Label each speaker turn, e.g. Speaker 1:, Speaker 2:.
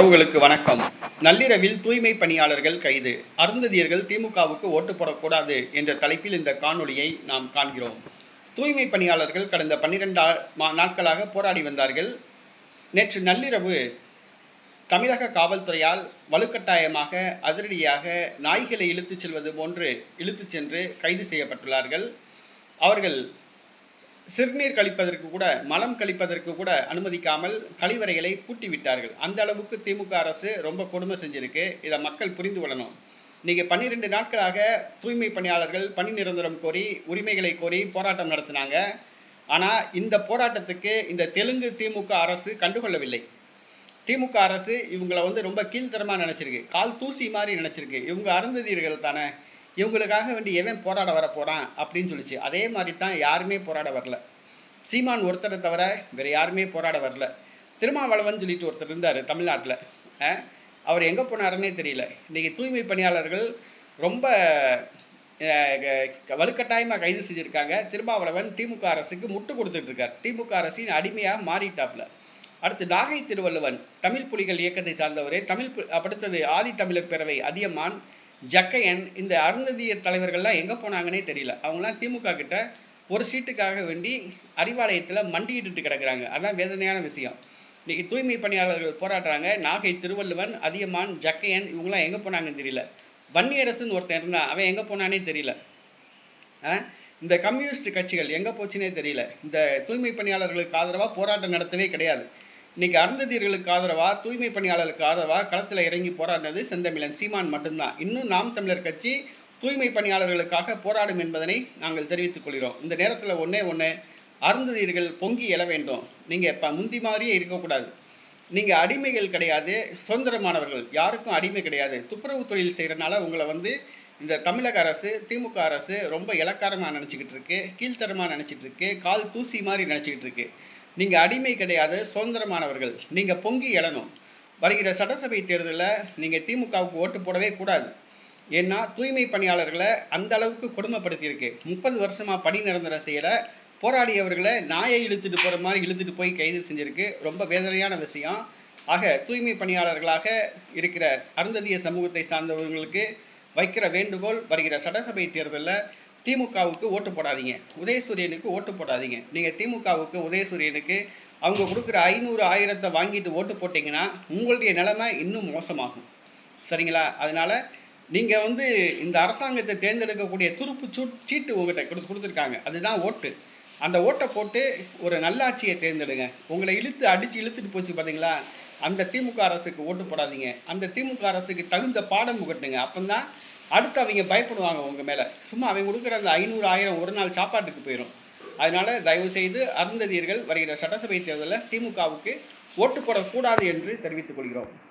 Speaker 1: உங்களுக்கு வணக்கம். நள்ளிரவில் தூய்மை பணியாளர்கள் கைது, அருந்ததியர்கள் திமுகவுக்கு ஓட்டு போடக்கூடாது என்ற தலைப்பில் இந்த காணொளியை நாம் காண்கிறோம். தூய்மை பணியாளர்கள் கடந்த 12 நாட்களாக போராடி வந்தார்கள். நேற்று நள்ளிரவு தமிழக காவல்துறையால் வலுக்கட்டாயமாக அதிரடியாக நாய்களை இழுத்துச் செல்வது போன்று இழுத்துச் சென்று கைது செய்யப்பட்டுள்ளார்கள். அவர்கள் சிறுநீர் கழிப்பதற்கு கூட, மலம் கழிப்பதற்கு கூட அனுமதிக்காமல் கழிவறைகளை பூட்டி விட்டார்கள். அந்த அளவுக்கு திமுக அரசு ரொம்ப கொடுமை செஞ்சிருக்கு. இதை மக்கள் புரிந்து கொள்ளணும். இன்னைக்கு 12 நாட்களாக தூய்மை பணியாளர்கள் பணி நிரந்தரம் கோரி, உரிமைகளை கோரி போராட்டம் நடத்தினாங்க. ஆனால் இந்த போராட்டத்துக்கு இந்த தெலுங்கு திமுக அரசு கண்டுகொள்ளவில்லை. திமுக அரசு இவங்களை ரொம்ப கீழ்த்தரமாக நினச்சிருக்கு, கால் தூசி மாதிரி நினச்சிருக்கு. இவங்க அருந்ததியர்கள் தானே, இவங்களுக்காக வேண்டி எவன் போராட வர போகிறான் அப்படின்னு சொல்லிச்சு. அதே மாதிரி தான் யாருமே போராட வரல. சீமான் ஒருத்தரை தவிர வேறு யாருமே போராட வரல. திருமாவளவன் சொல்லிட்டு ஒருத்தர் இருந்தார் தமிழ்நாட்டில். அவர் எங்கே போனாருன்னே தெரியல. இன்றைக்கி தூய்மை பணியாளர்கள் ரொம்ப வலுக்கட்டாயமாக கைது செஞ்சுருக்காங்க. திருமாவளவன் திமுக அரசுக்கு முட்டு கொடுத்துட்ருக்கார். திமுக அரசின் அடிமையாக மாறிட்டாப்புல. அடுத்து நாகை திருவள்ளுவன் தமிழ் புலிகள் இயக்கத்தை சார்ந்தவர். அடுத்தது ஆதி தமிழர் பேரவை அதியமான், ஜக்கையன், இந்த அருந்ததியர் தலைவர்கள்லாம் எங்கே போனாங்கன்னே தெரியல. அவங்களாம் திமுக கிட்ட ஒரு சீட்டுக்காக வேண்டி அறிவாலயத்தில் மண்டியிட்டு கிடக்கிறாங்க. அதுதான் வேதனையான விஷயம். இன்றைக்கி தூய்மை பணியாளர்கள் போராடுறாங்க. நாகை திருவள்ளுவன், அதியமான், ஜக்கையன் இவங்களாம் எங்கே போனாங்கன்னு தெரியல. வன்னியரசுன்னு ஒருத்தன் இருந்தான், அவன் எங்கே போனானே தெரியல. இந்த கம்யூனிஸ்ட் கட்சிகள் எங்கே போச்சுன்னே தெரியல. இந்த தூய்மை பணியாளர்களுக்கு ஆதரவாக போராட்டம் நடத்தவே கிடையாது. இன்றைக்கி அருந்ததியர்களுக்கு ஆதரவாக, தூய்மை பணியாளர்களுக்கு ஆதரவாக களத்தில் இறங்கி போராடினது செந்தமிழன் சீமான் மட்டும்தான். இன்னும் நாம் தமிழர் கட்சி தூய்மை பணியாளர்களுக்காக போராடும் என்பதனை நாங்கள் தெரிவித்துக் கொள்கிறோம். இந்த நேரத்தில் ஒன்று அருந்ததியர்கள் பொங்கி எழ வேண்டும். நீங்கள் இப்போ முந்தி மாதிரியே இருக்கக்கூடாது. நீங்கள் அடிமைகள் கிடையாது, சுதந்திரமானவர்கள், யாருக்கும் அடிமை கிடையாது. துப்புரவு தொழில் செய்கிறனால உங்களை இந்த தமிழக அரசு, திமுக அரசு ரொம்ப இலக்காரமாக நினச்சிக்கிட்டு இருக்கு, கீழ்த்தரமாக நினச்சிட்டு இருக்கு, கால் தூசி மாதிரி நினச்சிக்கிட்டு இருக்கு. நீங்கள் அடிமை கிடையாது, சுதந்திரமானவர்கள். நீங்கள் பொங்கி எழணும். வருகிற சட்டசபை தேர்தலில் நீங்கள் திமுகவுக்கு ஓட்டு போடவே கூடாது. ஏன்னா தூய்மை பணியாளர்களை அந்த அளவுக்கு கொடுமைப்படுத்தியிருக்கு. 30 வருஷமாக பணி நிரந்தரம் செய்கிற போராடியவர்களை நாயை இழுத்துட்டு போகிற மாதிரி இழுத்துட்டு போய் கைது செஞ்சுருக்கு. ரொம்ப வேதனையான விஷயம். ஆக தூய்மை பணியாளர்களாக இருக்கிற அருந்ததிய சமூகத்தை சார்ந்தவர்களுக்கு வைக்கிற வேண்டுகோள், வருகிற சட்டசபை தேர்தலில் திமுகவுக்கு ஓட்டு போடாதீங்க, உதயசூரியனுக்கு ஓட்டு போடாதீங்க. நீங்கள் திமுகவுக்கு, உதயசூரியனுக்கு அவங்க கொடுக்குற 500 1000 வாங்கிட்டு ஓட்டு போட்டிங்கன்னா உங்களுடைய நிலைமை இன்னும் மோசமாகும். சரிங்களா? அதனால் நீங்கள் இந்த அரசாங்கத்தை தேர்ந்தெடுக்கக்கூடிய துருப்பு சீட்டு உங்கள்கிட்ட கொடுத்துருக்காங்க. அதுதான் ஓட்டு. அந்த ஓட்டை போட்டு ஒரு நல்லாட்சியை தேர்ந்தெடுங்க. உங்களை இழுத்துட்டு போச்சு பார்த்தீங்களா, அந்த திமுக அரசுக்கு ஓட்டு போடாதீங்க. அந்த திமுக அரசுக்கு தகுந்த பாடம் புகட்டுங்க. அப்போ தான் அடுத்து அவங்க பயப்படுவாங்க உங்கள் மேலே. சும்மா அவங்க கொடுக்குற அந்த 500 1000 ஒரு நாள் சாப்பாட்டுக்கு போயிடும். அதனால் தயவுசெய்து அருந்ததியர்கள் வருகிற சட்டசபை தேர்தலில் திமுகவுக்கு ஓட்டு போடக்கூடாது என்று தெரிவித்துக் கொள்கிறோம்.